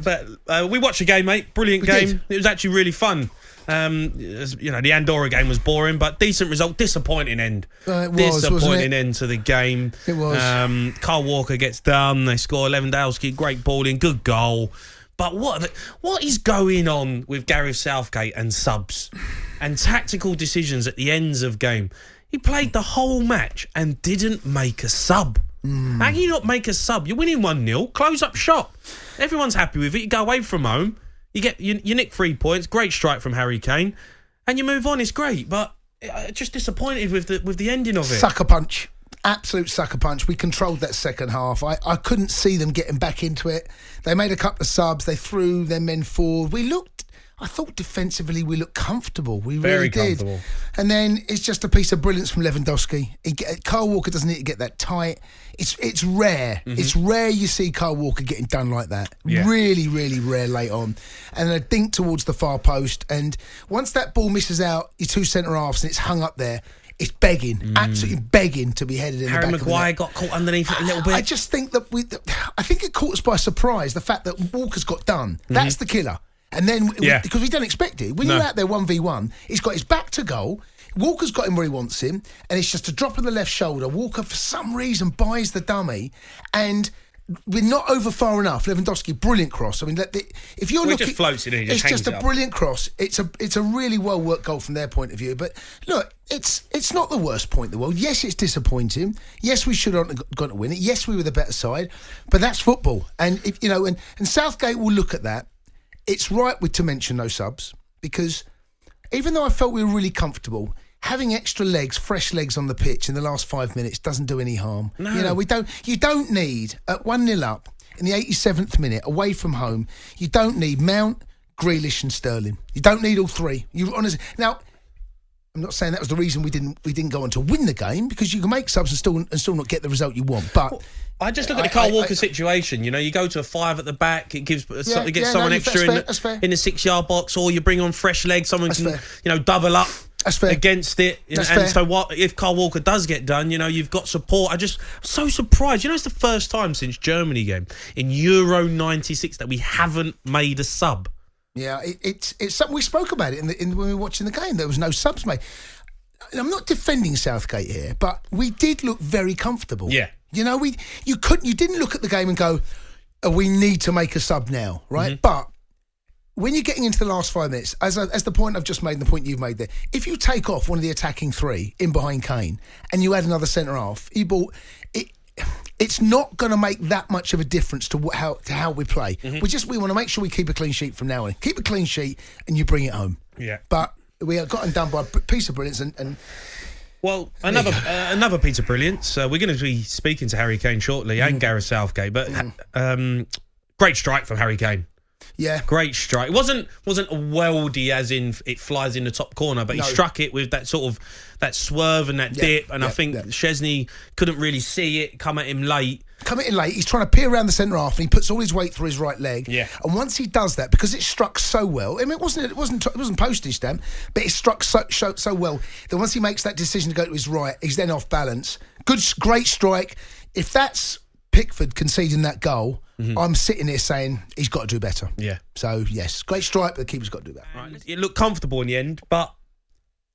But we watched the game, mate. Brilliant game. It was actually really fun. The Andorra game was boring, but decent result. Disappointing end. It was, disappointing end to the game. It was. Carl Walker gets done. They score. Lewandowski, great ball in, good goal. But what is going on with Gareth Southgate and subs and tactical decisions at the ends of game? He played the whole match and didn't make a sub. How can you not make a sub? You're winning 1-0. Close up shop. Everyone's happy with it. You go away from home. You nick 3 points. Great strike from Harry Kane, and you move on. It's great, but just disappointed with the ending of it. Sucker punch. Absolute sucker punch. We controlled that second half. I couldn't see them getting back into it. They made a couple of subs. They threw their men forward. I thought defensively we looked comfortable. We really did. Comfortable. And then it's just a piece of brilliance from Lewandowski. Carl Walker doesn't need to get that tight. It's rare. Mm-hmm. It's rare you see Carl Walker getting done like that. Yeah. Really, really rare late on. And a dink towards the far post. And once that ball misses out your two centre-halves and it's hung up there, it's begging, absolutely begging to be headed in Harry the back Maguire of the net. got caught underneath it a little bit. I just think that I think it caught us by surprise, the fact that Walker's got done. That's the killer. And then, because we don't expect it. When you're out there 1v1, he's got his back to goal. Walker's got him where he wants him. And it's just a drop of the left shoulder. Walker, for some reason, buys the dummy. And we're not over far enough. Lewandowski, brilliant cross. I mean, if you're looking... It just floats it in. It's just a brilliant cross. It's a really well-worked goal from their point of view. But look, it's not the worst point in the world. Yes, it's disappointing. Yes, we should have gone to win it. Yes, we were the better side. But that's football. And, and Southgate will look at that. It's right to mention no subs, because even though I felt we were really comfortable, having extra legs, fresh legs on the pitch in the last 5 minutes doesn't do any harm. No. You don't need, at 1-0 up in the 87th minute, away from home, you don't need Mount, Grealish and Sterling. You don't need all three. Now, I'm not saying that was the reason we didn't go on to win the game, because you can make subs and still not get the result you want. But I just look at the Carl Walker situation. You go to a 5 at the back. It gives someone extra in the 6-yard box, or you bring on fresh legs. Someone can double up against it. So what if Carl Walker does get done? You've got support. I'm so surprised. It's the first time since Germany game in Euro '96 that we haven't made a sub. Yeah, it's something we spoke about it when we were watching the game. There was no subs made. I'm not defending Southgate here, but we did look very comfortable. Yeah. You didn't look at the game and go, we need to make a sub now, right? Mm-hmm. But when you're getting into the last 5 minutes, as the point I've just made and the point you've made there, if you take off one of the attacking three in behind Kane and you add another centre-half, it's not going to make that much of a difference to how we play. Mm-hmm. We want to make sure we keep a clean sheet from now on. Keep a clean sheet and you bring it home. Yeah. But we have gotten done by a piece of brilliance and well, another piece of brilliance. We're going to be speaking to Harry Kane shortly and Gareth Southgate, but great strike from Harry Kane. Yeah, great strike. It wasn't a weldy as in it flies in the top corner, but he struck it with that sort of that swerve and that dip. And I think Szczesny couldn't really see it come at him late. He's trying to peer around the centre half, and he puts all his weight through his right leg. Yeah. And once he does that, because it struck so well, I mean, it wasn't postage stamp, but it struck so well that once he makes that decision to go to his right, he's then off balance. Great strike. If that's Pickford conceding that goal, I'm sitting here saying he's got to do better. Yeah. So yes, great strike, but the keeper's got to do better. Right. It looked comfortable in the end, but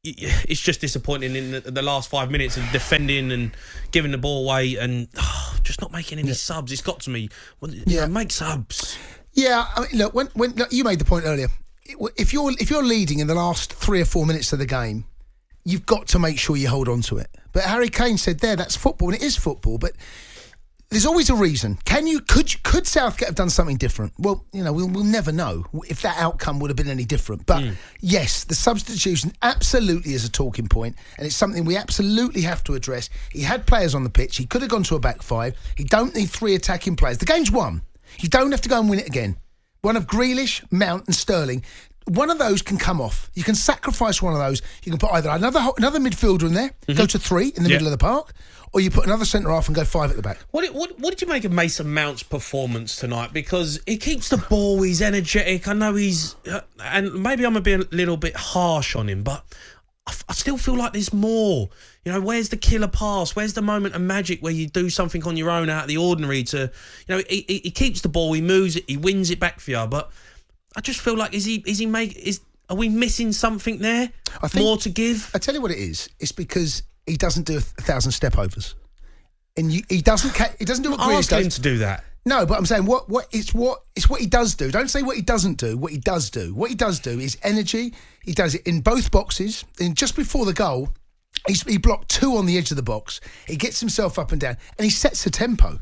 it's just disappointing in the last 5 minutes of defending and giving the ball away and just not making any subs. It's got to me. Make subs. Yeah, I mean, look, when you made the point earlier, if you're leading in the last 3 or 4 minutes of the game, you've got to make sure you hold on to it. But Harry Kane said that's football, and it is football, but there's always a reason. Could Southgate have done something different? Well, we'll never know if that outcome would have been any different. But yes, the substitution absolutely is a talking point, and it's something we absolutely have to address. He had players on the pitch. He could have gone to a back 5. He don't need 3 attacking players. The game's won. You don't have to go and win it again. One of Grealish, Mount and Sterling, one of those can come off. You can sacrifice one of those. You can put either another midfielder in there, go to 3 in the middle of the park, or you put another centre-half and go 5 at the back. What did you make of Mason Mount's performance tonight? Because he keeps the ball, he's energetic. I know and maybe I'm a little bit harsh on him, but I still feel like there's more. You know, where's the killer pass? Where's the moment of magic where you do something on your own out of the ordinary to, you know, he keeps the ball, he moves it, he wins it back for you. But I just feel like, are we missing something there? I think more to give? I tell you what it is. It's because he doesn't do 1,000 step overs. And he doesn't do what Grealish does. Ask him to do that. No, but I'm saying it's what he does do. Don't say what he doesn't do. What he does do. What he does do is energy. He does it in both boxes. And just before the goal, he blocked 2 on the edge of the box. He gets himself up and down, and he sets the tempo.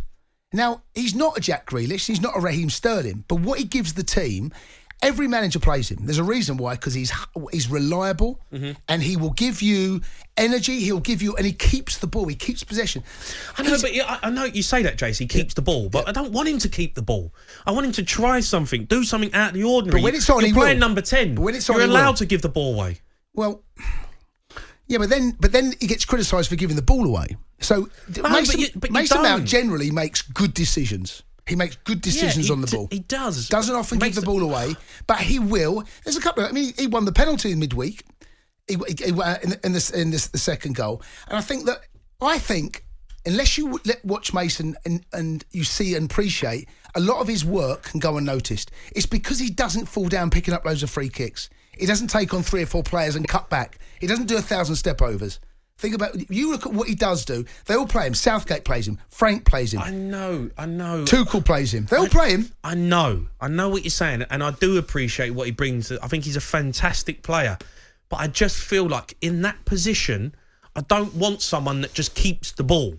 Now, he's not a Jack Grealish. He's not a Raheem Sterling. But what he gives the team, every manager plays him. There's a reason why, because he's reliable, and he will give you energy. He'll give you, and he keeps the ball. He keeps possession. I know you say that, Jace. He keeps the ball, but I don't want him to keep the ball. I want him to try something, do something out of the ordinary. But when it's on, you're playing number 10. But when it's on, you're allowed to give the ball away. Well, yeah, but then he gets criticised for giving the ball away. So Mason Mount generally makes good decisions. He makes good decisions on the ball. He does. Doesn't often give the ball away, but he will. There's a couple of. I mean, he won the penalty in midweek. In the second goal, and I think unless you watch Mason and you see and appreciate, a lot of his work can go unnoticed. It's because he doesn't fall down picking up loads of free kicks. He doesn't take on 3 or 4 players and cut back. He doesn't do 1,000 step overs. Think about, you look at what he does do. They all play him. Southgate plays him. Frank plays him. I know. Tuchel plays him. They all play him. I know what you're saying, and I do appreciate what he brings. I think he's a fantastic player. But I just feel like in that position, I don't want someone that just keeps the ball.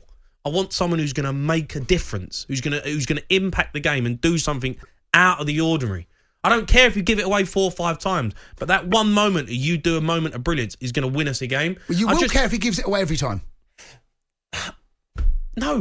I want someone who's going to make a difference, who's going to impact the game and do something out of the ordinary. I don't care if you give it away 4 or 5 times, but that one moment, you do a moment of brilliance, is going to win us a game. Well, you will care if he gives it away every time. No,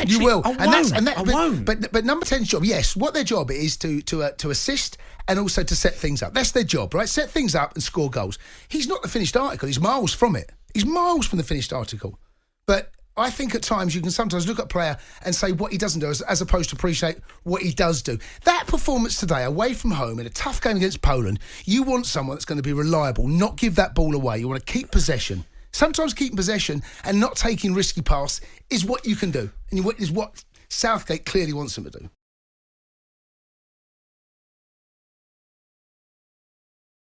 you will. I won't. But number 10's job, yes, what their job is to assist and also to set things up. That's their job, right? Set things up and score goals. He's not the finished article. He's miles from it. He's miles from the finished article. But I think at times you can sometimes look at a player and say what he doesn't do as opposed to appreciate what he does do. That performance today, away from home in a tough game against Poland, you want someone that's going to be reliable, not give that ball away. You want to keep possession. Sometimes keeping possession and not taking risky pass is what you can do, and is what Southgate clearly wants him to do.